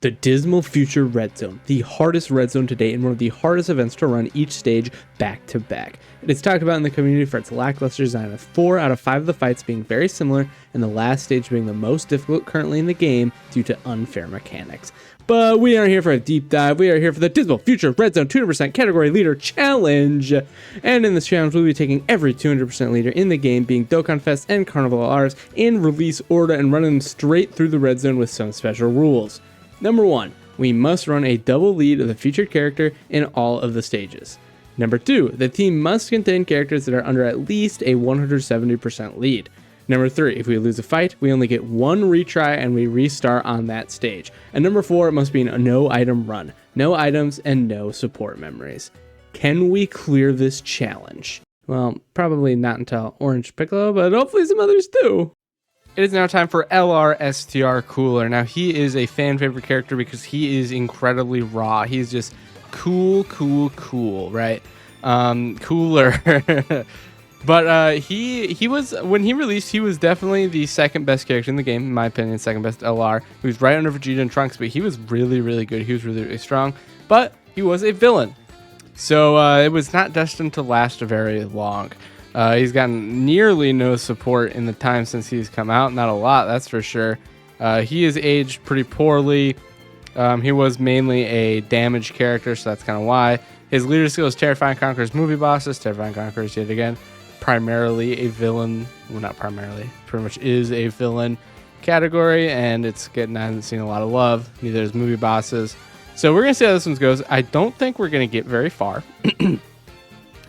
The Dismal Future Red Zone, the hardest red zone to date and one of the hardest events to run each stage back to back. It is talked about in the community for its lackluster design, with 4 out of 5 of the fights being very similar and the last stage being the most difficult currently in the game due to unfair mechanics. But we aren't here for a deep dive, we are here for the Dismal Future Red Zone 200% Category Leader Challenge! And in this challenge we'll be taking every 200% leader in the game, being Dokkan Fest and Carnival R's, in release order and running them straight through the red zone with some special rules. Number 1, we must run a double lead of the featured character in all of the stages. Number 2, the team must contain characters that are under at least a 170% lead. Number 3, if we lose a fight, we only get one retry and we restart on that stage. And number 4, it must be a no item run, no items and no support memories. Can we clear this challenge? Well, probably not until Orange Piccolo, but hopefully some others do. It is now time for LRSTR Cooler. Now, he is a fan favorite character because he is incredibly raw. He's just cool, right? Cooler. But he was, when he released, he was definitely the second best character in the game, in my opinion, second best LR. He was right under Vegeta and Trunks, but he was really good. He was really strong, but he was a villain. So it was not destined to last very long. He's gotten nearly no support in the time since he's come out. Not a lot, that's for sure. He is aged pretty poorly. He was mainly a damage character, so that's kind of why. His leader skill is Terrifying Conquerors movie bosses. Terrifying Conquerors, yet again, primarily a villain. Well, not primarily. Pretty much is a villain category, and hasn't seen a lot of love. Neither is movie bosses. So we're going to see how this one goes. I don't think we're going to get very far.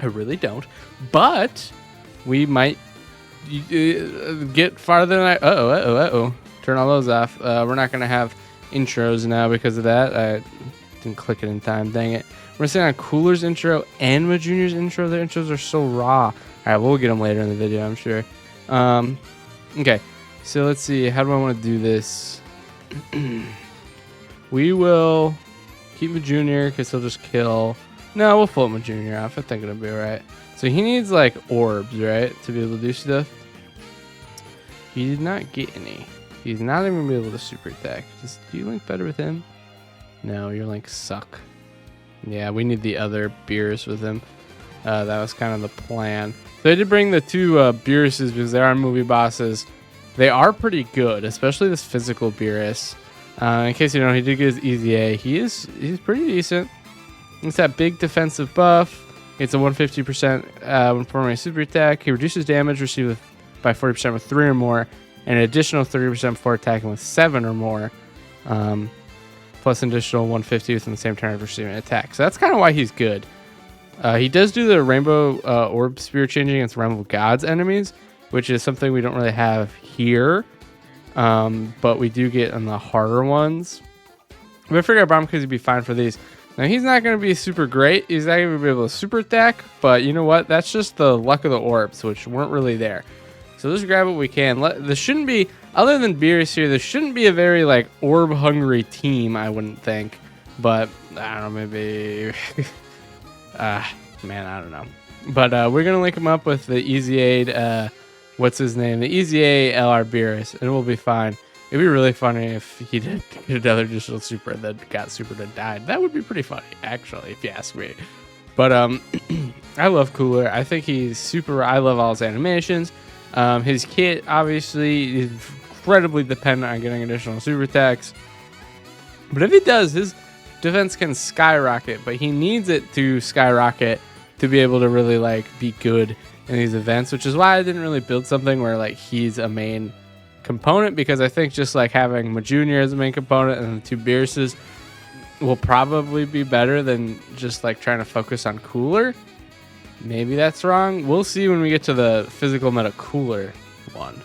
I really don't. But we might get farther than I... Turn all those off. We're not going to have intros now because of that. I didn't click it in time. Dang it. We're going to on Cooler's intro and Majunior's intro. Their intros are so raw. All right, we'll get them later in the video, I'm sure. Okay, so let's see. How do I want to do this? We will keep Majunior because he'll just kill... No, we'll float Majunior off. I think it'll be alright. So he needs, like, orbs, right? To be able to do stuff. He did not get any. He's not even going to be able to super attack. Do you link better with him? No, your links suck. Yeah, we need the other Beerus with him. That was kind of the plan. So I did bring the two Beeruses because they are movie bosses. They are pretty good, especially this physical Beerus. In case you don't know, he did get his Easy A. He's pretty decent. It's that big defensive buff. It's a 150% when performing a super attack. He reduces damage received by 40% with 3 or more, and an additional 30% before attacking with 7 or more, plus an additional 150 within the same turn of receiving an attack. So that's kind of why he's good. He does do the Rainbow Orb Spear changing against Realm of Gods enemies, which is something we don't really have here, but we do get on the harder ones. But I figured I brought him because he'd be fine for these. Now, he's not going to be super great. He's not going to be able to super attack, but you know what? That's just the luck of the orbs, which weren't really there. So let's grab what we can. This shouldn't be, other than Beerus here, this shouldn't be a very, like, orb-hungry team, I wouldn't think. But, I don't know, maybe... man, I don't know. But we're going to link him up with the Easy Aid, what's his name? The Easy A LR Beerus, and we'll be fine. It'd be really funny if he did get another additional super and then got super and died. That would be pretty funny, actually, if you ask me. But I love Cooler. I think he's super. I love all his animations. His kit, obviously, is incredibly dependent on getting additional super attacks. But if he does, his defense can skyrocket. But he needs it to skyrocket to be able to really, like, be good in these events. Which is why I didn't really build something where, like, he's a main component, because I think just like having Majunior as a main component and the two Beeruses will probably be better than just like trying to focus on Cooler. Maybe that's wrong. We'll see when we get to the physical meta Cooler one.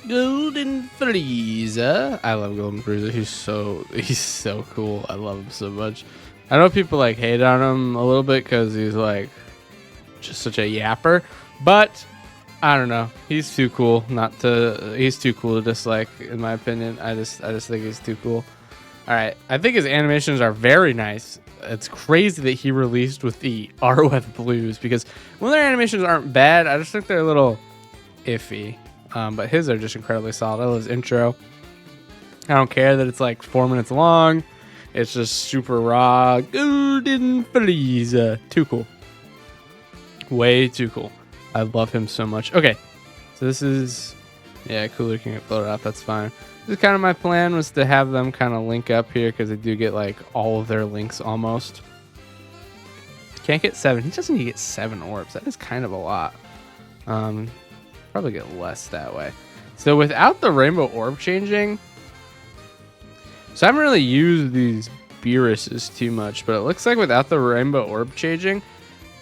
Golden Frieza. I love Golden Frieza. He's so cool. I love him so much. I know people like hate on him a little bit because he's like just such a yapper, but I don't know. He's too cool he's too cool to dislike, in my opinion. I just think he's too cool. All right. I think his animations are very nice. It's crazy that he released with the ROF blues because when their animations aren't bad, I just think they're a little iffy. But his are just incredibly solid. I love his intro. I don't care that it's like 4 minutes long. It's just super raw. Golden Frieza. Too cool. Way too cool. I love him so much. Okay, so this is, yeah, Cooler can get floated out. That's fine. This is kind of my plan, was to have them kind of link up here because they do get like all of their links almost. Can't get 7. He doesn't need to get 7 orbs. That is kind of a lot. Probably get less that way. So without the rainbow orb changing, so I haven't really used these Beeruses too much, but it looks like without the rainbow orb changing,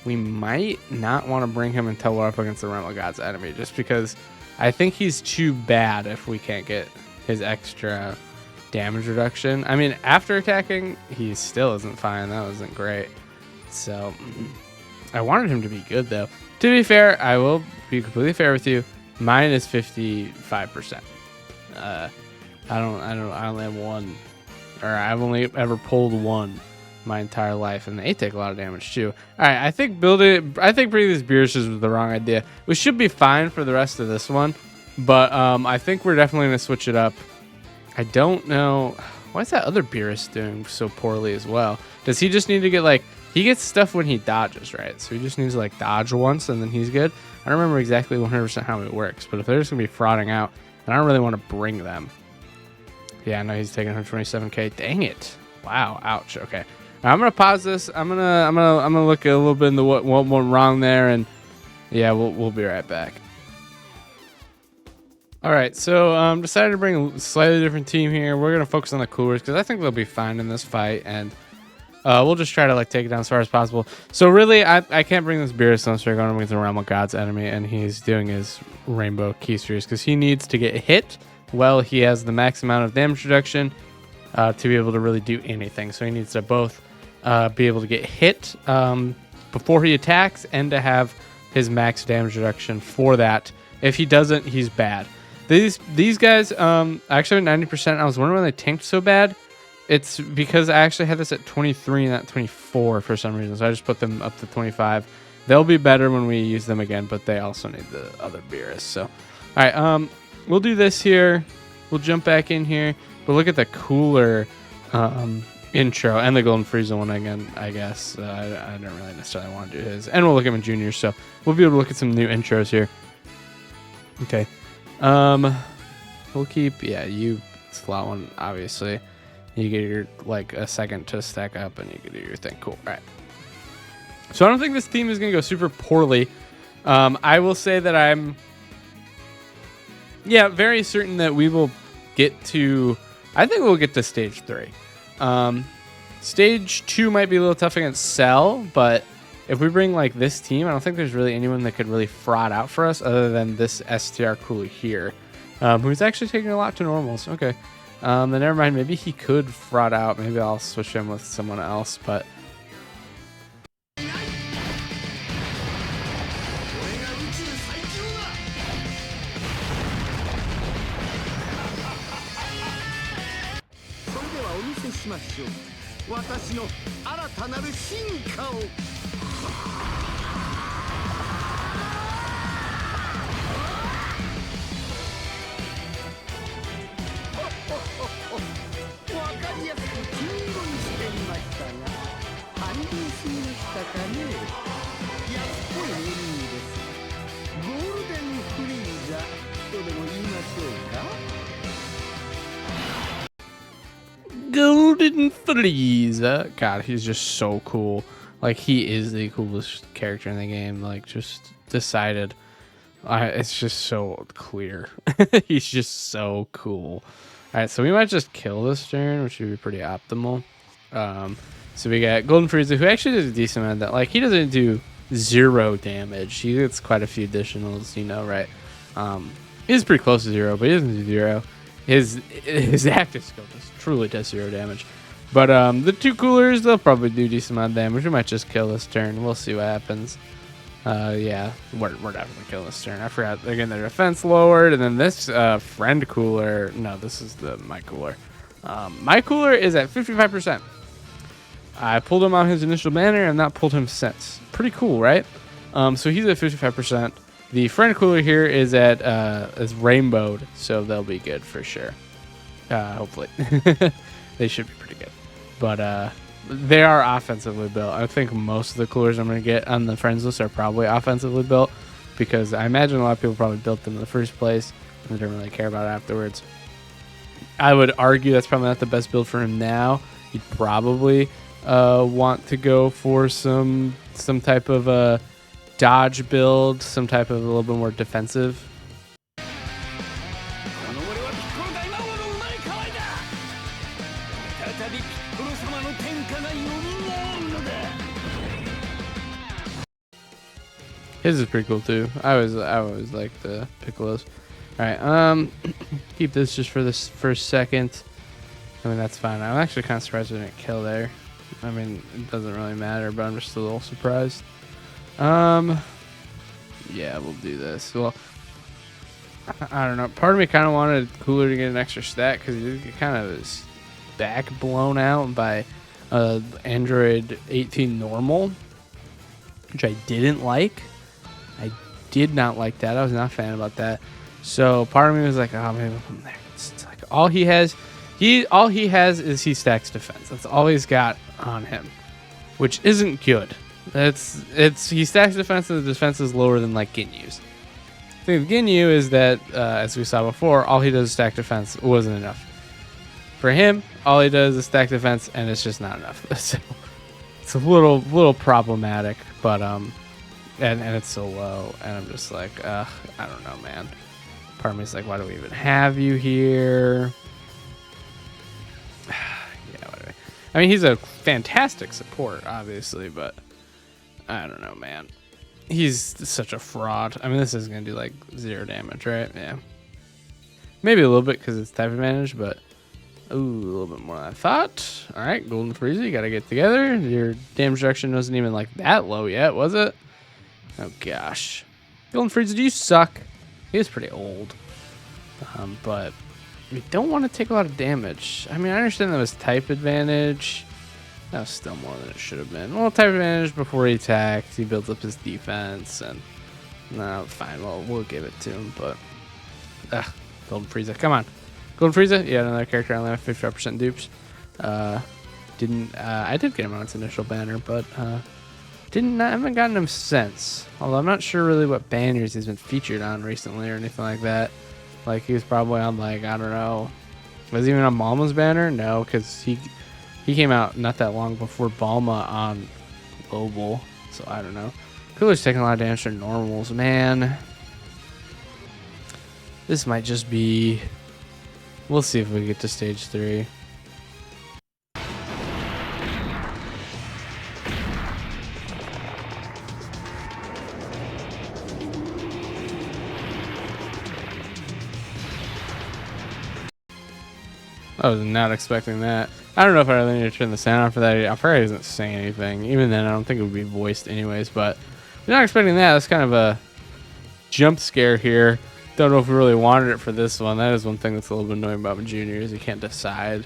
we might not want to bring him until we're up against the Realm of God's enemy, just because I think he's too bad if we can't get his extra damage reduction. I mean, after attacking, he still isn't fine. That wasn't great. So I wanted him to be good, though. To be fair, I will be completely fair with you. Mine is 55%. I only have one, or I've only ever pulled one my entire life, and they take a lot of damage too. All right, I think bringing these Beeruses was the wrong idea. We should be fine for the rest of this one, but I think we're definitely gonna switch it up. I don't know why is that other Beerus doing so poorly as well. Does he just need to get like, he gets stuff when he dodges, right? So he just needs to like dodge once and then he's good. I don't remember exactly 100% how it works, but if they're just gonna be frauding out, then I don't really want to bring them. Yeah, no, he's taking 127k. Dang it! Wow, ouch. Okay. I'm gonna pause this. I'm gonna look a little bit into what went wrong there, and yeah, we'll be right back. All right, so decided to bring a slightly different team here. We're gonna focus on the coolers because I think they'll be fine in this fight, and we'll just try to like take it down as far as possible. So really, I can't bring this Beerus unless we're going against the Realm of God's enemy, and he's doing his Rainbow Key Series because he needs to get hit. Well, he has the max amount of damage reduction to be able to really do anything. So he needs to both be able to get hit before he attacks and to have his max damage reduction for that. If he doesn't, he's bad. These guys, actually 90%. I was wondering why they tanked so bad. It's because I actually had this at 23 and not 24 for some reason. So I just put them up to 25. They'll be better when we use them again, but they also need the other Beerus. So, all right, we'll do this here. We'll jump back in here. But look at the cooler intro and the Golden Frieza one again, I guess. I don't really necessarily want to do his. And we'll look at him in Junior, so we'll be able to look at some new intros here. Okay. We'll keep, yeah, you slot one, obviously. You get your, like, a second to stack up, and you can do your thing. Cool. All right. So I don't think this team is going to go super poorly. I will say that I'm, yeah, very certain that we will get to, I think we'll get to stage 3. Stage 2 might be a little tough against Cell, but if we bring like this team, I don't think there's really anyone that could really fraud out for us other than this STR cooler here, who's actually taking a lot to normals. Okay. Then never mind. Maybe he could fraud out. Maybe I'll switch him with someone else, but Golden Frieza. God, he's just so cool. Like, he is the coolest character in the game. Like, just decided. It's just so clear. He's just so cool. All right, so we might just kill this turn, which would be pretty optimal. So we got Golden Frieza, who actually does a decent amount of that. Like, he doesn't do 0 damage. He gets quite a few additionals, you know, right? He's pretty close to 0, but he doesn't do 0. His active skill just truly does 0 damage. But the 2 coolers, they'll probably do decent amount of damage. We might just kill this turn. We'll see what happens. Yeah, we're definitely killing this turn. I forgot. Again, their defense lowered. And then this friend cooler. No, this is my cooler. My cooler is at 55%. I pulled him on his initial banner and not pulled him since. Pretty cool, right? So he's at 55%. The friend cooler here is at is rainbowed, so they'll be good for sure. Hopefully. They should be pretty good. But they are offensively built. I think most of the coolers I'm going to get on the friends list are probably offensively built, because I imagine a lot of people probably built them in the first place and they don't really care about it afterwards. I would argue that's probably not the best build for him now. He'd probably want to go for some type of dodge build, some type of a little bit more defensive. His is pretty cool too. I always like the Piccolos. All right, keep this just for this first second. I mean, that's fine. I'm actually kind of surprised we didn't kill there. I mean, it doesn't really matter, but I'm just a little surprised. Yeah, we'll do this. Well, I don't know. Part of me kind of wanted Cooler to get an extra stat because he did get kind of his back blown out by Android 18 normal, which I didn't like. I did not like that. I was not a fan about that. So part of me was like, oh, maybe it's like all he has is he stacks defense. That's all he's got on him, which isn't good. He stacks defense and the defense is lower than like Ginyu's. The thing with Ginyu is that as we saw before, all he does is stack defense. It wasn't enough. For him, all he does is stack defense and it's just not enough. So it's a little problematic, but and it's so low, and I'm just like, I don't know, man. Part of me is like, why do we even have you here? Yeah, whatever. I mean, he's a fantastic support, obviously, but I don't know, man. He's such a fraud. I mean, this is gonna do like 0 damage, right? Yeah, maybe a little bit because it's type advantage, but ooh, a little bit more than I thought. All right, Golden Frieza, you gotta get together. Your damage reduction wasn't even like that low yet, was it? Oh gosh, Golden Frieza, do you suck? He is pretty old, but we don't want to take a lot of damage. I mean, I understand that was type advantage. That was still more than it should have been. Well, type advantage before he attacked. He builds up his defense, and no, fine. Well, we'll give it to him, but Golden Frieza, come on, Golden Frieza. Yeah, another character I only have 55% dupes. I did get him on its initial banner, but I haven't gotten him since. Although I'm not sure really what banners he's been featured on recently or anything like that. Like he was probably on like, I don't know, was he even on Bulma's banner? No, because he came out not that long before Bulma on Global, so I don't know. Cooler's taking a lot of damage to normals, man. This might just be. We'll see if we get to stage 3. I was not expecting that. I don't know if I really need to turn the sound on for that. I probably doesn't say anything. Even then, I don't think it would be voiced anyways, but I'm not expecting that. That's kind of a jump scare here. Don't know if we really wanted it for this one. That is one thing that's a little bit annoying about Junior is he can't decide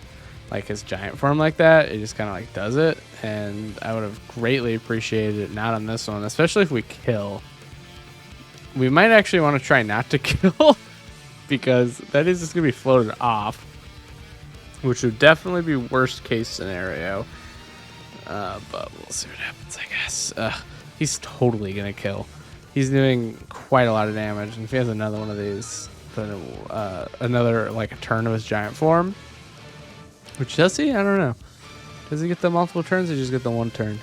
like his giant form like that. It just kind of like does it, and I would have greatly appreciated it not on this one, especially if we kill. We might actually want to try not to kill because that is just going to be floated off, which would definitely be worst case scenario. But we'll see what happens, I guess. He's totally going to kill. He's doing quite a lot of damage. And if he has another one of these, then another, like a turn of his giant form, which does he? I don't know. Does he get the multiple turns or just get the one turn?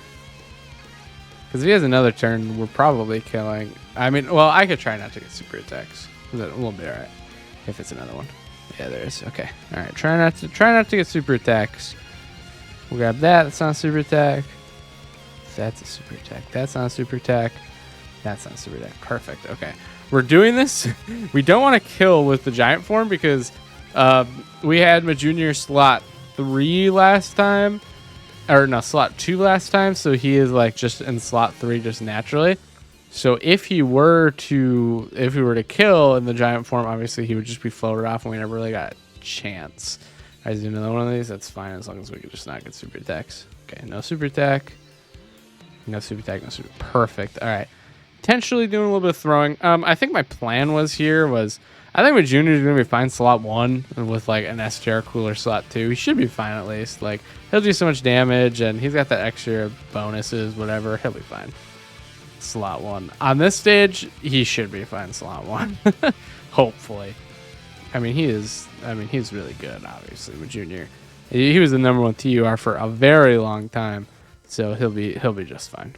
Because if he has another turn, we're probably killing. I mean, well, I could try not to get super attacks. We'll be all right if it's another one. Yeah, there is. Okay. All right. Try not to get super attacks. We'll grab that. That's not a super attack. That's a super attack. That's not a super attack. That's not a super attack. Perfect. Okay. We're doing this. We don't want to kill with the giant form because we had my junior slot 3 last time, or no, slot 2 last time. So he is like just in slot 3 just naturally. So if we were to kill in the giant form, obviously he would just be floated off, and we never really got a chance. I do another one of these. That's fine as long as we can just not get super attacks. Okay, no super attack. No super attack. No super. Perfect. All right. Potentially doing a little bit of throwing. I think my plan was I think my junior is gonna be fine slot 1 with like an STR cooler slot 2. He should be fine at least. Like he'll do so much damage, and he's got that extra bonuses, whatever. He'll be fine. Slot 1 on this stage, he should be fine. Slot 1, hopefully. I mean, he's really good. Obviously, with junior, he was the #1 TUR for a very long time, so he'll be just fine.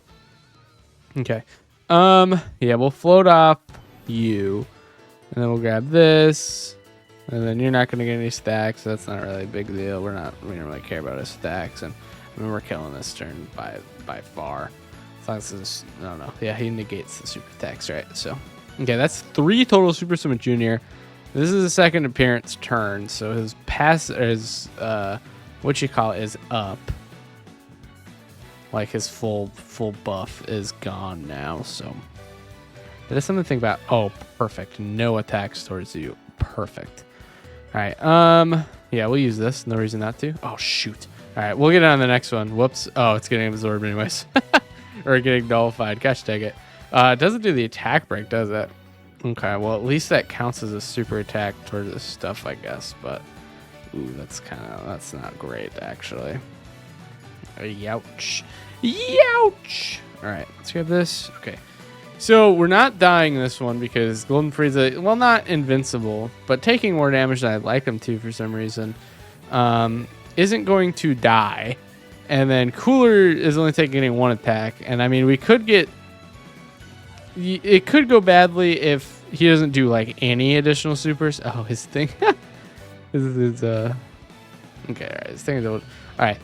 Okay. Yeah, we'll float off you, and then we'll grab this, and then you're not gonna get any stacks, so that's not really a big deal. We don't really care about his stacks, and I mean, we're killing this turn by far. As long as this, no, yeah, he negates the super attacks, right? So, okay, that's 3 total super summon junior. This is the second appearance turn, so his what you call it is up. Like his full buff is gone now, so that is something to think about. Oh, perfect. No attacks towards you. Perfect. All right. Yeah, we'll use this. No reason not to. Oh shoot. All right, we'll get on the next one. Whoops. Oh, it's getting absorbed anyways. Or getting nullified. Gosh dang it. It doesn't do the attack break, does it? Okay, well at least that counts as a super attack towards this stuff, I guess. But ooh, that's not great actually. Youch. Youch. Alright, let's grab this. Okay. So we're not dying this one because Golden Frieza, well, not invincible, but taking more damage than I'd like him to for some reason, isn't going to die. And then Cooler is only getting 1 attack. And I mean, it could go badly if he doesn't do like any additional supers. Oh, his thing. Okay, alright, his thing is old. Alright.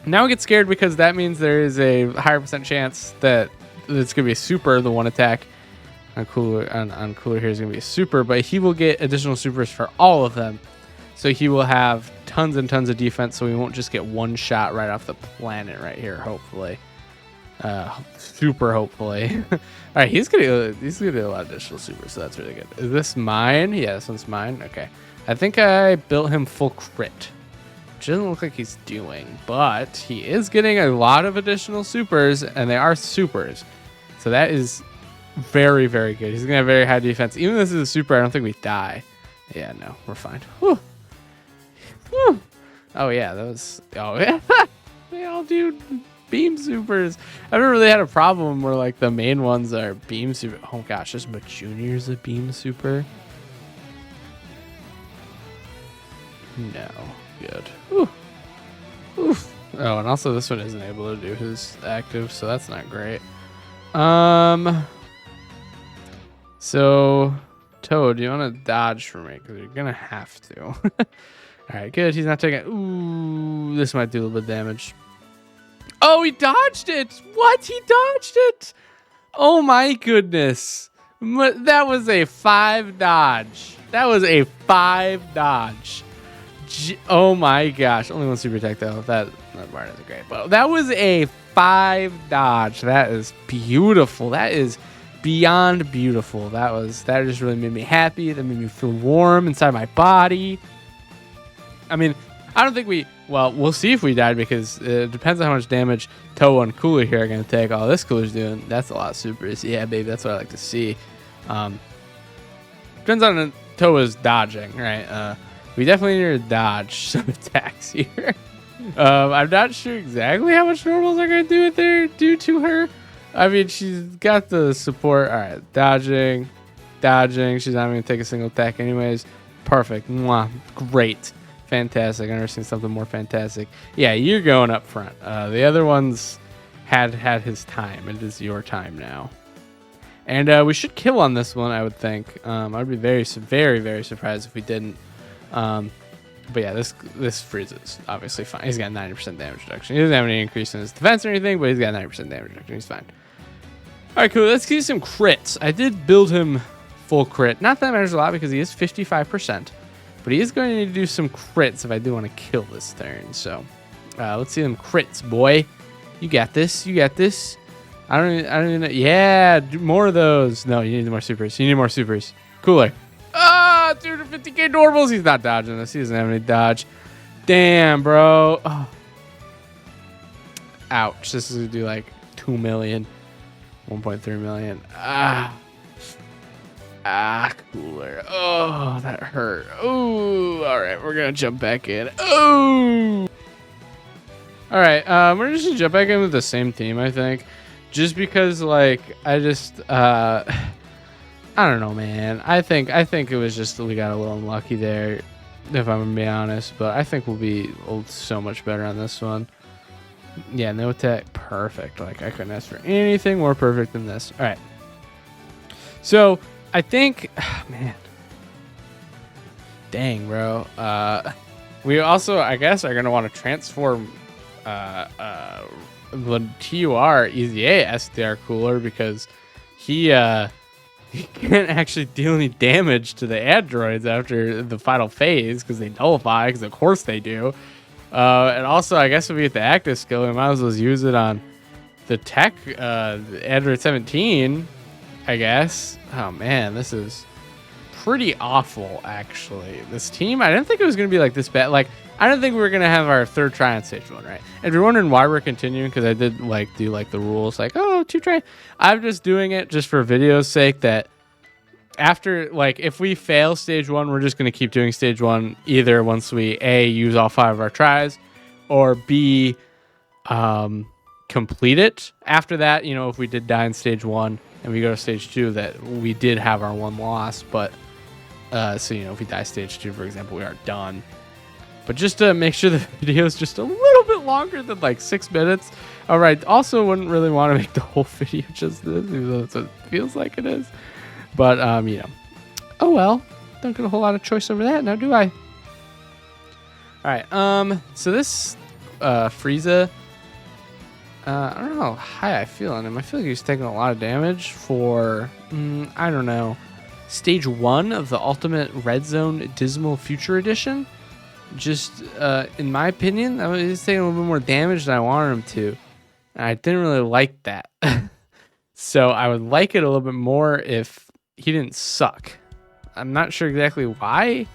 Now I get scared because that means there is a higher % chance that it's gonna be a super. The 1 attack on Cooler here is gonna be a super, but he will get additional supers for all of them. So he will have tons and tons of defense, so we won't just get 1 shot right off the planet right here, hopefully. Super hopefully. All right, he's gonna do a lot of additional supers, so that's really good. Is this mine? Yeah, this one's mine. Okay. I think I built him full crit, which doesn't look like he's doing, but he is getting a lot of additional supers, and they are supers. So that is very, very good. He's gonna have very high defense. Even though this is a super, I don't think we die. Yeah, no, we're fine. Whew. Whew. Oh yeah, those. Oh yeah, they all do beam supers. I've never really had a problem where like the main ones are beam super. Oh gosh, this Junior's a beam super. No, good. Whew. Oof. Oh, and also this one isn't able to do his active, so that's not great. So Toad, do you want to dodge for me? Because you're gonna have to. All right, good. He's not taking. Ooh, this might do a little bit of damage. Oh, he dodged it. What? He dodged it. Oh my goodness. That was a 5 dodge. That was a 5 dodge. Oh my gosh. Only 1 super attack though. That bar isn't great. But that was a 5 dodge. That is beautiful. That is beyond beautiful. That just really made me happy. That made me feel warm inside my body. I mean, I don't think we'll see if we died because it depends on how much damage Toa and Cooler here are going to take. Oh, this Cooler's doing, that's a lot of supers. Yeah, baby, that's what I like to see. Depends on Toa's dodging, right? We definitely need to dodge some attacks here. I'm not sure exactly how much normals are going to do to her. I mean, she's got the support. All right, dodging. She's not going to take a single attack anyways. Perfect. Mwah. Great. Fantastic. I've never seen something more fantastic. Yeah, you're going up front. The other ones had his time. It is your time now. And we should kill on this one, I would think. I'd be very, very, very surprised if we didn't. But yeah, this Frieza's obviously fine. He's got 90% damage reduction. He doesn't have any increase in his defense or anything, but he's got 90% damage reduction. He's fine. All right, cool. Let's get some crits. I did build him full crit. Not that matters a lot because he is 55%. But he is going to need to do some crits if I do want to kill this turn. So let's see them crits, boy. You got this. You got this. I don't even know. Yeah, do more of those. No, you need more supers. You need more supers. Cooler. Ah, 250k normals. He's not dodging this. He doesn't have any dodge. Damn, bro. Oh. Ouch. This is going to do like 2 million. 1.3 million. Cooler. Oh, that hurt. Oh, all right. We're going to jump back in. Oh. All right. We're just going to jump back in with the same team, I think. Just because, like, I don't know, man. I think it was just we got a little unlucky there, if I'm going to be honest. But I think we'll be so much better on this one. Yeah, no attack. Perfect. Like, I couldn't ask for anything more perfect than this. All right. So, I think... man. Dang, bro. We also, I guess, are going to want to transform the TUR EZA SDR Cooler because he can't actually deal any damage to the androids after the final phase because they nullify, because of course they do. And also, I guess if we get the active skill, we might as well use it on the tech, Android 17, I guess. Oh, man, this is pretty awful, actually. This team, I didn't think it was going to be like this bad. Like, I don't think we were going to have our third try on stage 1, right? If you're wondering why we're continuing, because I did, like, do, like, the rules, like, oh, 2 try. I'm just doing it just for video's sake that after, like, if we fail stage 1, we're just going to keep doing stage 1 either once we A, use all 5 of our tries, or B, complete it. After that, you know, if we did die in stage 1 and we go to stage 2, that we did have our 1 loss. But, so, you know, if we die stage 2, for example, we are done. But just to make sure the video is just a little bit longer than, like, 6 minutes. All right. Also, wouldn't really want to make the whole video just this, even though that's what it feels like it is. But, you know, oh well, don't get a whole lot of choice over that now, do I? All right, so this Frieza, I don't know how I feel on him. I feel like he's taking a lot of damage for, I don't know, stage 1 of the Ultimate Red Zone Dismal Future Edition. Just, in my opinion, he's taking a little bit more damage than I wanted him to. And I didn't really like that. So I would like it a little bit more if he didn't suck. I'm not sure exactly why.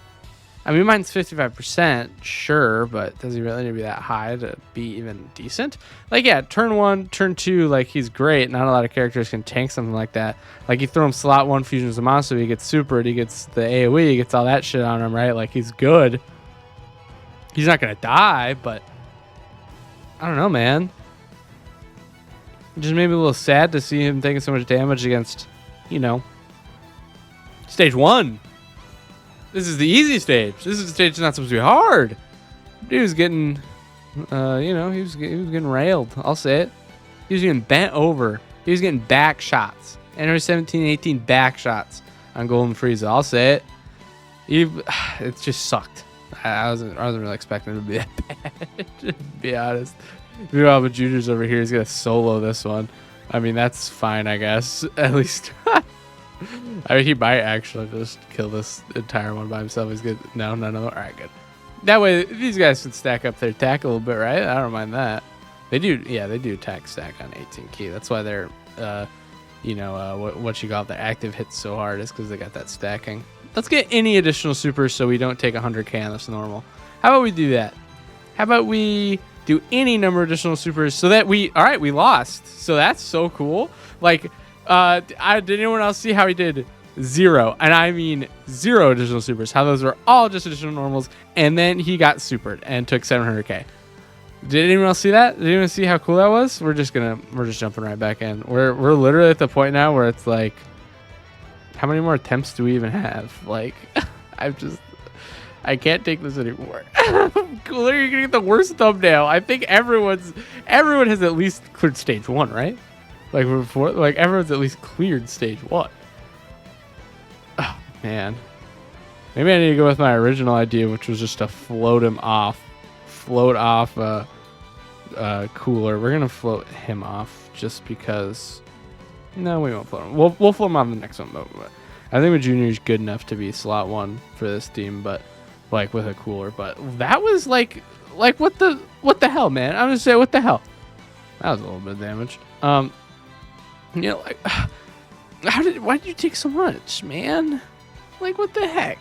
I mean, mine's 55%, sure, but does he really need to be that high to be even decent? Like, yeah, turn 1, turn 2, like, he's great. Not a lot of characters can tank something like that. Like, you throw him slot 1 Fusion Zamasu, he gets supered, he gets the AoE, he gets all that shit on him, right? Like, he's good. He's not gonna die, but I don't know, man. It just made me a little sad to see him taking so much damage against, you know, stage 1. This is the easy stage. This is the stage that's not supposed to be hard. Dude was getting, you know, he was getting railed. I'll say it. He was getting bent over. He was getting back shots. Android 17 and 18 back shots on Golden Frieza. I'll say it. It just sucked. I wasn't really expecting it to be that bad, to be honest. Meanwhile, but Junior's over here. He's gonna solo this one. I mean, that's fine, I guess. At least. I mean, he might actually just kill this entire one by himself. He's good. No. All right, good. That way, these guys can stack up their attack a little bit, right? I don't mind that. They do, yeah, they do attack stack on 18 key. That's why they're, you know, what you call their active hits so hard is because they got that stacking. Let's get any additional supers so we don't take 100k on this normal. How about we do that? How about we do any number of additional supers so that we lost. So that's so cool. Like, did anyone else see how he did 0? And I mean 0 additional supers. How those were all just additional normals. And then he got supered and took 700k. Did anyone else see that? Did anyone see how cool that was? We're just jumping right back in. We're literally at the point now where it's like, how many more attempts do we even have? Like, I can't take this anymore. Cooler, you're gonna get the worst thumbnail. I think everyone has at least cleared stage 1, right? Like before, like everyone's at least cleared stage 1. Oh man, maybe I need to go with my original idea, which was just to float off Cooler. We're gonna float him off just because. No, we won't float him. We'll float him on the next one, but I think my Junior is good enough to be slot 1 for this team. But like with a cooler. But that was like what the hell, man? I'm gonna say what the hell. That was a little bit of damage. You know, like why did you take so much, man? Like what the heck?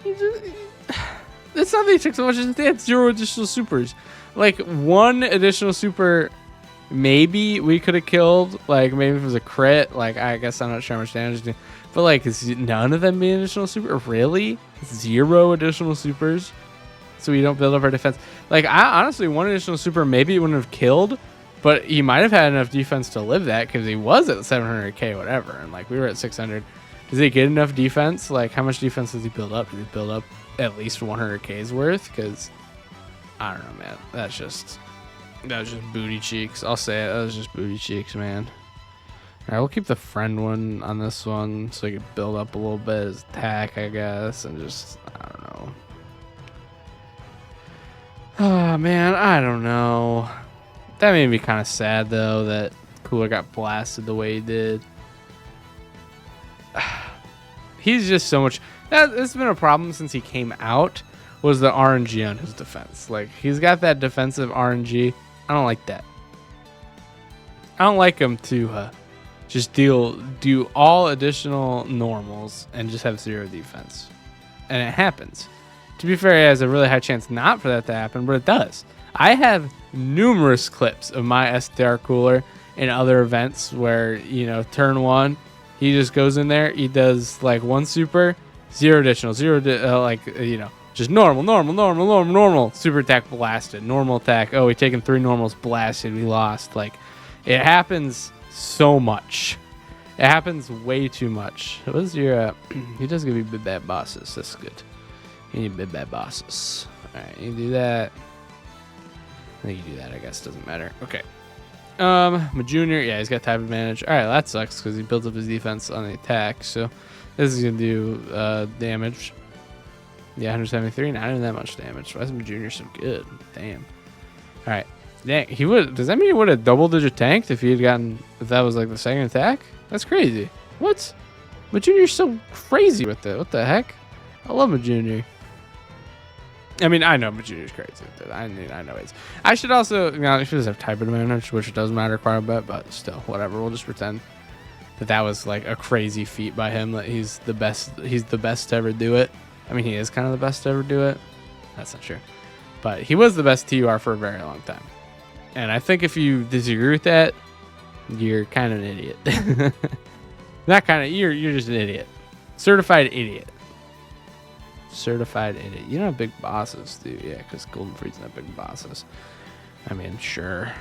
It's not that he took so much, it's that they had 0 additional supers. Like 1 additional super, maybe we could have killed. Like maybe if it was a crit. Like I guess I'm not sure how much damage. But like none of them being additional super. Really, 0 additional supers. So we don't build up our defense. Like I honestly, 1 additional super maybe it wouldn't have killed, but he might have had enough defense to live that because he was at 700k whatever, and like we were at 600. Does he get enough defense? Like how much defense does he build up? Does he build up at least 100k's worth? Because I don't know, man. That was just booty cheeks. I'll say it. That was just booty cheeks, man. All right, we'll keep the friend one on this one so he can build up a little bit his attack, I guess, and just I don't know. Oh man, I don't know. That made me kind of sad though that Cooler got blasted the way he did. He's just so much. That's been a problem since he came out. Was the RNG on his defense? Like he's got that defensive RNG. I don't like that. I don't like him to just do all additional normals and just have 0 defense, and it happens. To be fair, he has a really high chance not for that to happen, but it does. I have numerous clips of my STR Cooler in other events where, you know, turn 1, he just goes in there, he does like 1 super, 0 additional, just normal, super attack blasted, normal attack, oh, we taken 3 normals blasted, we lost. Like, it happens so much. It happens way too much. What is your, he does give you big bad bosses, that's good. You need big bad bosses. Alright, you can do that. I think you do that, I guess, doesn't matter. Okay. My junior, yeah, he's got type advantage. Alright, well, that sucks because he builds up his defense on the attack. So this is gonna do damage. Yeah, 173, not even that much damage. Why is my junior so good? Damn. Alright. Dang, does that mean he would have double digit tanked if that was like the second attack? That's crazy. What? My junior's so crazy with it. What the heck? I love my junior. I mean, I know my junior's crazy with it. I know it is. I should also, you know, he does have type advantage, which does matter quite a bit, but still, whatever. We'll just pretend that was like a crazy feat by him, that he's the best to ever do it. I mean, he is kind of the best to ever do it. That's not true. But he was the best TUR for a very long time. And I think if you disagree with that, you're kind of an idiot. Not kind of, you're just an idiot. Certified idiot. Certified idiot. You don't have big bosses, do you? Yeah, because Golden Freed's not big bosses. I mean, sure.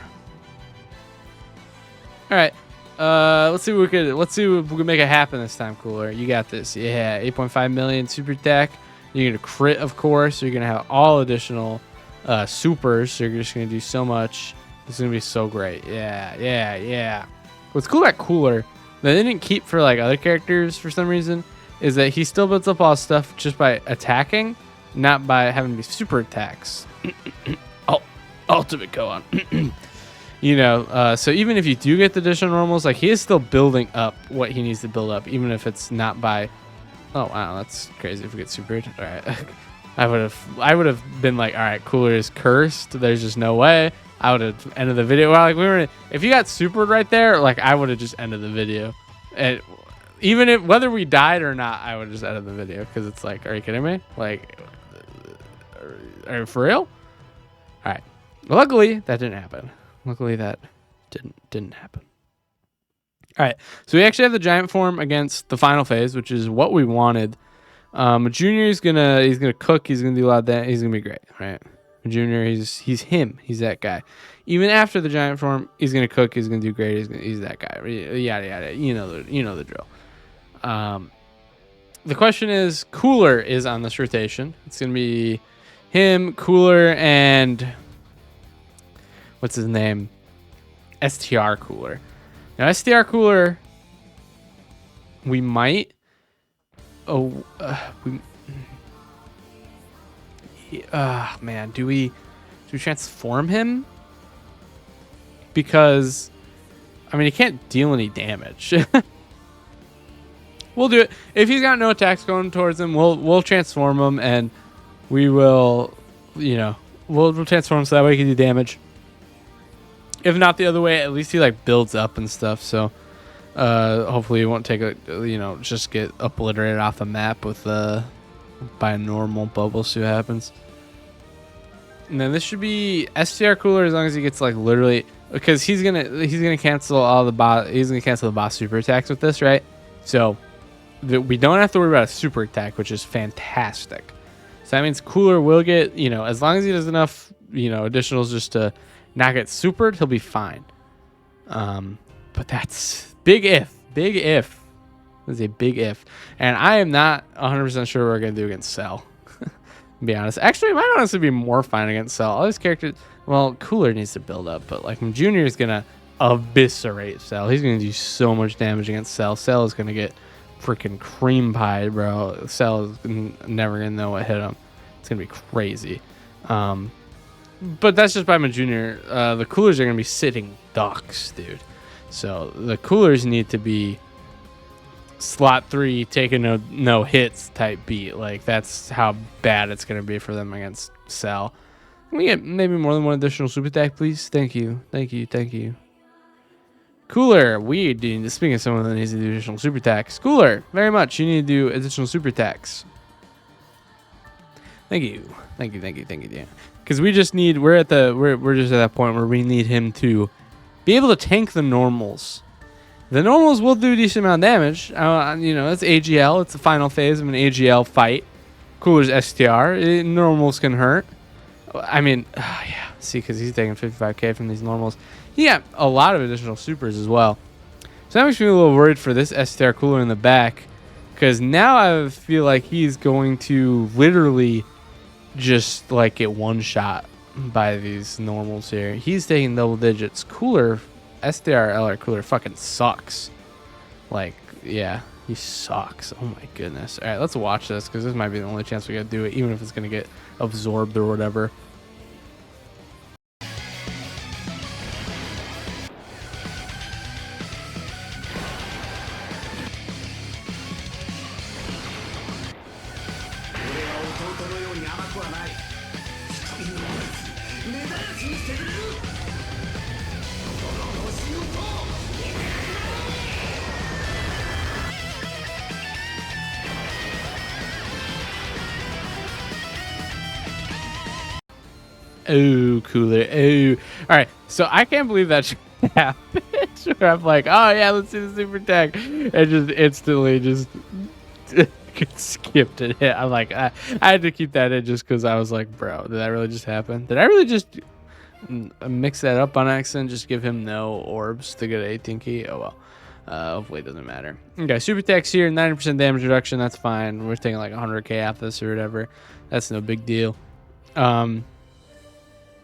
All right. Let's see what we can make it happen this time, Cooler. You got this. Yeah, 8.5 million super attack. You're gonna crit, of course. You're gonna have all additional supers. So you're just gonna do so much. It's gonna be so great. Yeah. What's cool about Cooler that they didn't keep for like other characters for some reason is that he still builds up all stuff just by attacking, not by having to be super attacks. Ultimate Koan. You know, so even if you do get the additional normals, like he is still building up what he needs to build up, even if it's not by. Oh wow, that's crazy if we get super. All right, I would have been like, all right, Cooler is cursed. There's just no way. I would have ended the video. Well, like if you got supered right there, like I would have just ended the video, and even if whether we died or not, I would just ended the video because it's like, are you kidding me? Like, are you for real? All right. Well, luckily that didn't happen. Luckily that didn't happen. All right, so we actually have the giant form against the final phase, which is what we wanted. Junior he's gonna cook. He's gonna do a lot of that. He's gonna be great, right? Junior, he's him. He's that guy. Even after the giant form, he's gonna cook. He's gonna do great. He's that guy. Yada yada. You know the drill. The question is, Cooler is on this rotation. It's gonna be him, Cooler, and what's his name? STR Cooler. Now STR Cooler, we might. Man, do we transform him? Because, I mean, he can't deal any damage. We'll do it. If he's got no attacks going towards him, we'll transform him, and we will, we'll transform him so that way he can do damage. If not the other way, at least he like builds up and stuff. So hopefully he won't take just get obliterated off the map with by a normal bubble. See what happens. And then this should be STR cooler as long as he gets like literally, because he's gonna cancel all the boss. He's gonna cancel the boss super attacks with this, right? So we don't have to worry about a super attack, which is fantastic. So that means cooler will get, as long as he does enough, additionals just to not get supered, he'll be fine. But that's big if. That's a big if. And I am not 100% sure what we're going to do against Cell. To be honest. Actually, it might honestly be more fine against Cell. All these characters, well, Cooler needs to build up, but like Junior is going to eviscerate Cell. He's going to do so much damage against Cell. Cell is going to get freaking cream pie, bro. Cell is never going to know what hit him. It's going to be crazy. But that's just by my Junior. The Coolers are going to be sitting ducks, dude. So the Coolers need to be slot 3, taking no hits type beat. Like, that's how bad it's going to be for them against Cell. Can we get maybe more than one additional super attack, please? Thank you. Cooler, speaking of someone that needs to do additional super attacks. Cooler, very much. You need to do additional super attacks. Thank you. Because we're just at that point where we need him to be able to tank the normals. The normals will do a decent amount of damage. It's AGL. It's the final phase of an AGL fight. Cooler's STR. Normals can hurt. I mean, yeah. See, because he's taking 55k from these normals. He got a lot of additional supers as well. So that makes me a little worried for this STR Cooler in the back. Because now I feel like he's going to literally just like get one shot by these normals here. He's taking double digits. Cooler, SDRL or Cooler fucking sucks. Like, yeah, he sucks. Oh my goodness. All right, let's watch this because this might be the only chance we got to do it, even if it's going to get absorbed or whatever. Oh, Cooler. Oh. All right. So I can't believe that should happen. Where I'm like, oh, yeah, let's see the super attack. And just instantly just skipped it. I'm like, I had to keep that in just because I was like, bro, did that really just happen? Did I really just mix that up on accident? Just give him no orbs to get 18 key? Oh, well. Hopefully it doesn't matter. Okay, super attacks here, 90% damage reduction. That's fine. We're taking like 100k off this or whatever. That's no big deal.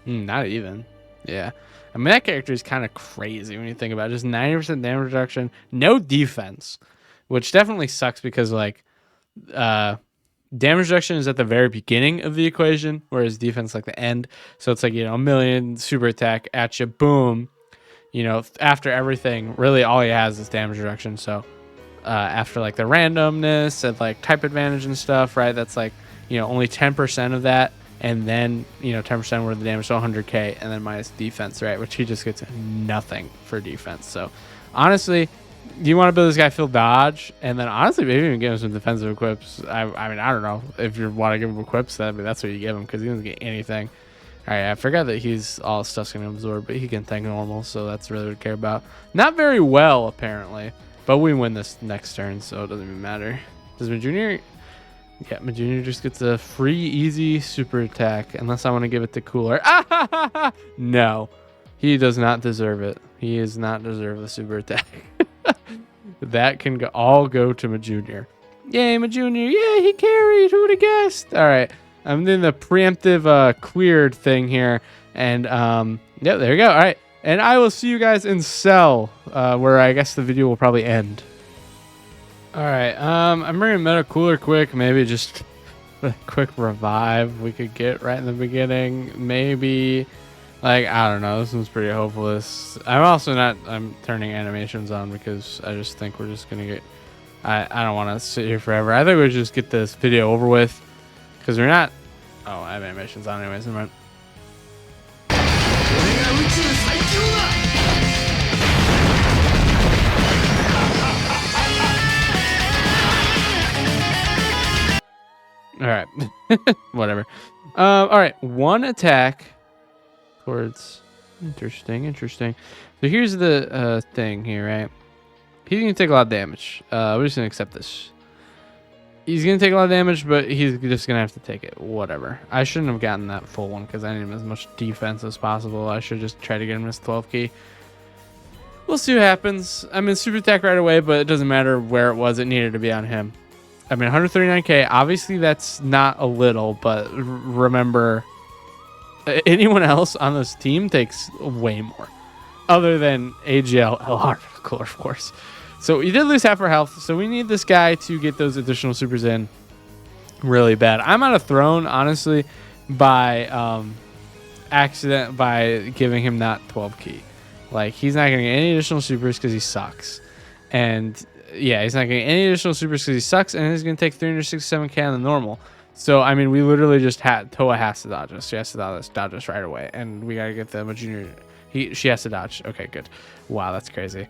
Not even. Yeah. I mean, that character is kind of crazy when you think about it. Just 90% damage reduction, no defense, which definitely sucks because, like, damage reduction is at the very beginning of the equation, whereas defense like the end. So it's like, a million super attack at you, boom. After everything, really all he has is damage reduction. So after, like, the randomness and, like, type advantage and stuff, right, that's, like, only 10% of that. And then, 10% worth of damage, so 100k, and then minus defense, right? Which he just gets nothing for defense. So, honestly, you want to build this guy Phil Dodge, and then honestly, maybe even give him some defensive equips. I mean, I don't know. If you want to give him equips, that's what you give him, because he doesn't get anything. All right, I forgot that all stuff's going to absorb, but he can tank normal, so that's really what I care about. Not very well, apparently, but we win this next turn, so it doesn't even matter. Does my junior... Yeah, my junior just gets a free, easy super attack, unless I want to give it to Cooler. No, he does not deserve it. He does not deserve the super attack. That can all go to my junior. Yay, my junior. Yeah, he carried. Who would have guessed? All right, I'm doing the preemptive cleared thing here. And, yeah, there you go. All right, and I will see you guys in Cell, where I guess the video will probably end. All right, I'm bringing Meta Cooler quick. Maybe just a quick revive we could get right in the beginning. Maybe, like, I don't know. This one's pretty hopeless. I'm turning animations on because I just think we're just going to get I don't want to sit here forever. I think we should just get this video over with because we're not. Oh, I have animations on anyways. Never mind. All right, whatever. All right, one attack towards. Interesting. So here's the thing here, right? He's gonna take a lot of damage. We're just gonna accept this. He's gonna take a lot of damage, but he's just gonna have to take it. Whatever. I shouldn't have gotten that full one because I need him as much defense as possible. I should just try to get him this 12 key. We'll see what happens. I mean, super attack right away, but it doesn't matter where it was. It needed to be on him. I mean, 139k. Obviously, that's not a little, but remember, anyone else on this team takes way more, other than AGL, LR, of course. So we did lose half our health, so we need this guy to get those additional supers in really bad. I'm on a throne, honestly, by accident, by giving him that 12 key. Like, he's not going to get any additional supers because he sucks. And yeah, he's not getting any additional supers because he sucks, and he's going to take 367k on the normal. So, I mean, we literally just had... Toa has to dodge us. She has to dodge us right away. And we got to get the Junior... She has to dodge. Okay, good. Wow, that's crazy.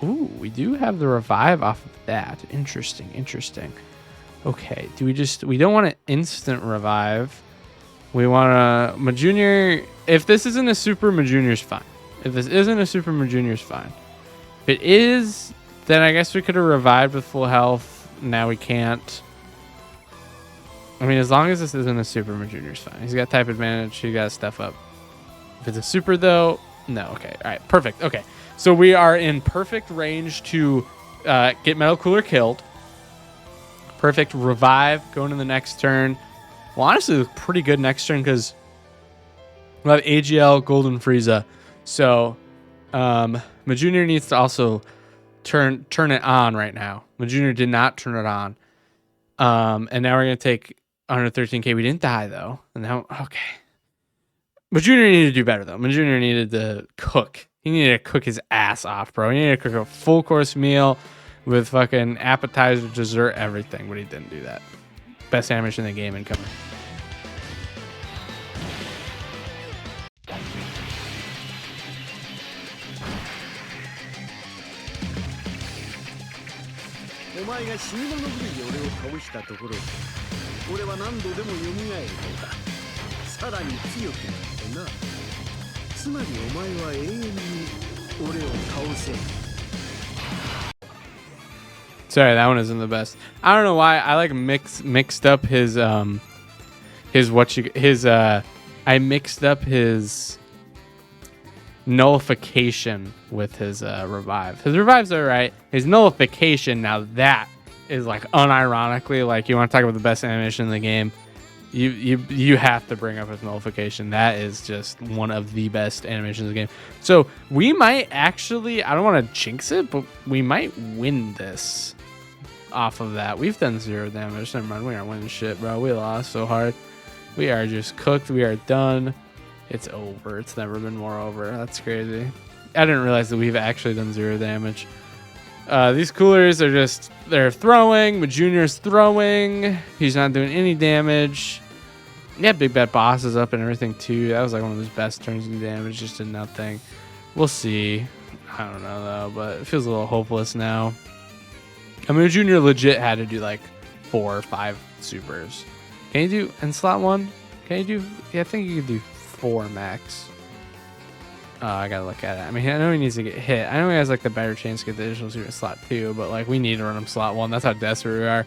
Ooh, we do have the revive off of that. Interesting. Okay, we don't want an instant revive. We want a Junior. If this isn't a super, Junior's fine. If this isn't a super, Junior's fine. If it is, then I guess we could have revived with full health. Now we can't. I mean, as long as this isn't a super, Junior's fine. He's got type advantage. He got stuff up. If it's a super, though, no. Okay, all right, perfect. Okay, so we are in perfect range to get Metal Cooler killed. Perfect revive going to the next turn. Well, honestly, it's pretty good next turn because we have AGL, Golden Frieza. So, Junior needs to also turn it on right now. Junior did not turn it on. And now we're going to take 113k. We didn't die, though. And now, okay. Junior needed to do better, though. Junior needed to cook. He needed to cook his ass off, bro. He needed to cook a full course meal with fucking appetizer, dessert, everything. But he didn't do that. Best animation in the game incoming. Sorry, that one isn't the best. I don't know why I like mixed up his I mixed up his nullification with his revive. His revive's alright. His nullification, now that is like unironically, like, you want to talk about the best animation in the game, you have to bring up his nullification. That is just one of the best animations in the game. So we might actually, I don't want to jinx it, but we might win this off of that. We've done 0 damage. Never mind, we aren't winning shit, bro. We lost so hard. We are just cooked. We are done. It's over. It's never been more over. That's crazy. I didn't realize that we've actually done 0 damage. These coolers are just, they're throwing. Junior's throwing. He's not doing any damage. Yeah, Big Bad Boss is up and everything too. That was like one of his best turns in damage, just did nothing. We'll see. I don't know though, but it feels a little hopeless now. I mean, Junior legit had to do like 4 or 5 supers. Can you do in slot 1? Can you do? Yeah, I think you could do 4 max. I gotta look at it. I mean, I know he needs to get hit. I know he has like the better chance to get the additional super in slot 2, but like we need to run him slot 1. That's how desperate we are.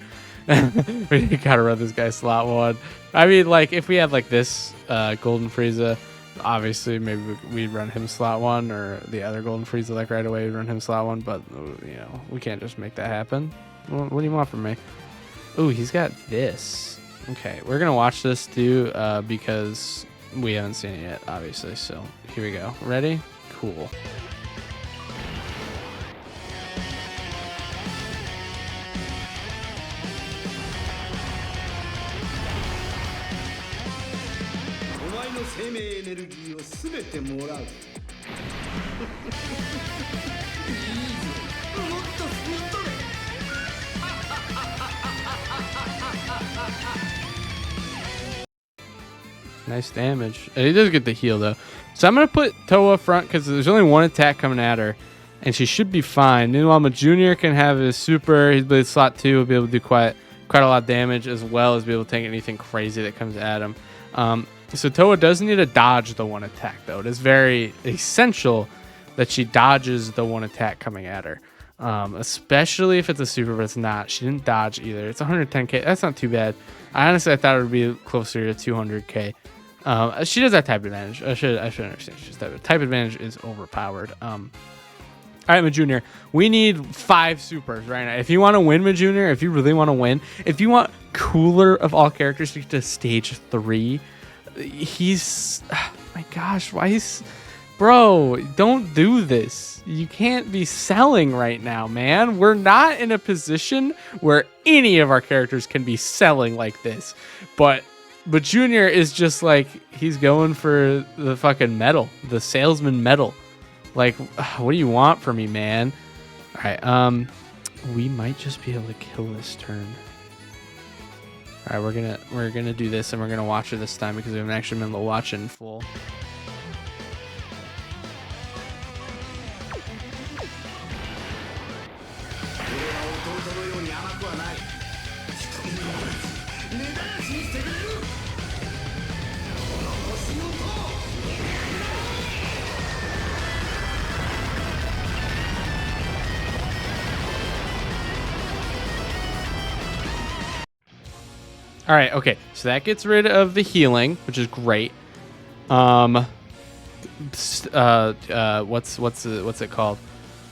We gotta run this guy slot 1. I mean, like if we had like this Golden Frieza, obviously maybe we'd run him slot 1, or the other Golden Frieza like right away we'd run him slot 1. But you know, we can't just make that happen. What do you want from me? Ooh, he's got this. Okay, we're gonna watch this too because we haven't seen it yet, obviously. So here we go. Ready? Cool. Nice damage. He does get the heal though. So I'm gonna put Toa front because there's only one attack coming at her, and she should be fine. Meanwhile, Ma Junior can have his super. He's Blade slot 2. Will be able to do quite a lot of damage, as well as be able to take anything crazy that comes at him. So Toa does need to dodge the one attack though. It is very essential that she dodges the one attack coming at her. Especially if it's a super, but it's not. She didn't dodge either. It's 110k. That's not too bad. I thought it would be closer to 200k. She does have type advantage. I should understand. She's type advantage is overpowered. All right, Ma Junior. We need 5 supers right now. If you want to win, Ma Junior, if you really want to win, if you want Cooler of all characters to get to stage 3, he's, oh my gosh, why is, bro, don't do this. You can't be selling right now, man. We're not in a position where any of our characters can be selling like this. But Junior is just like, he's going for the fucking medal, the salesman medal. Like, what do you want from me, man? All right, we might just be able to kill this turn. All right, we're gonna do this, and we're gonna watch it this time because we haven't actually been able to watch it in full. All right, okay, so that gets rid of the healing, which is great. What's it called?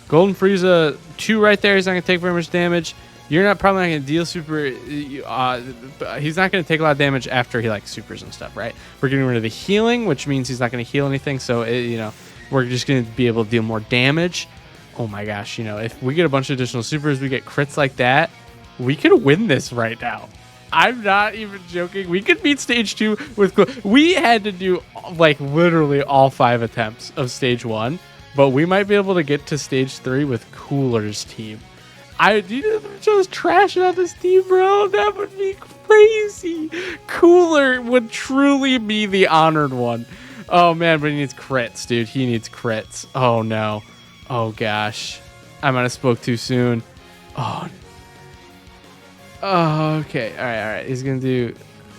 Golden Frieza 2 right there. He's not gonna take very much damage. You're not probably not gonna deal super. He's not gonna take a lot of damage after he like supers and stuff, right? We're getting rid of the healing, which means he's not gonna heal anything. So we're just gonna be able to deal more damage. Oh my gosh, if we get a bunch of additional supers, we get crits like that, we could win this right now. I'm not even joking. We could beat stage 2 with. We had to do like literally all 5 attempts of stage 1, but we might be able to get to stage 3 with Cooler's team. Just trashing out this team, bro. That would be crazy. Cooler would truly be the honored one. Oh man, but he needs crits, dude. He needs crits. Oh no. Oh gosh. I might have spoke too soon. Oh. Oh, okay. All right. He's gonna do.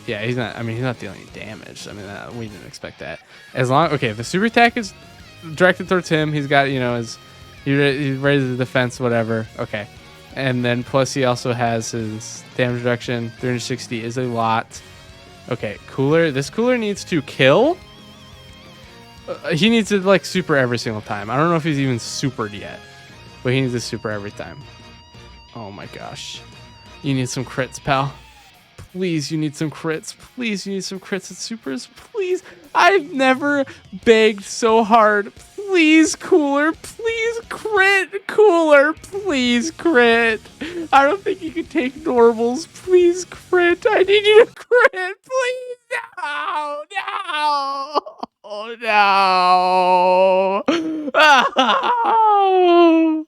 Yeah, he's not. I mean, he's not dealing any damage. I mean, we didn't expect that. Okay, if the super attack is directed towards him, he's got he's raises the defense, whatever. Okay, and then plus he also has his damage reduction. 360 is a lot. Okay, Cooler. This Cooler needs to kill. He needs to like super every single time. I don't know if he's even supered yet, but he needs to super every time. Oh my gosh. You need some crits, pal. Please, you need some crits. Please, you need some crits at supers. Please. I've never begged so hard. Please, Cooler. Please, crit. Cooler. Please, crit. I don't think you can take normals. Please, crit. I need you to crit. Please. No. No. Oh, no. Oh.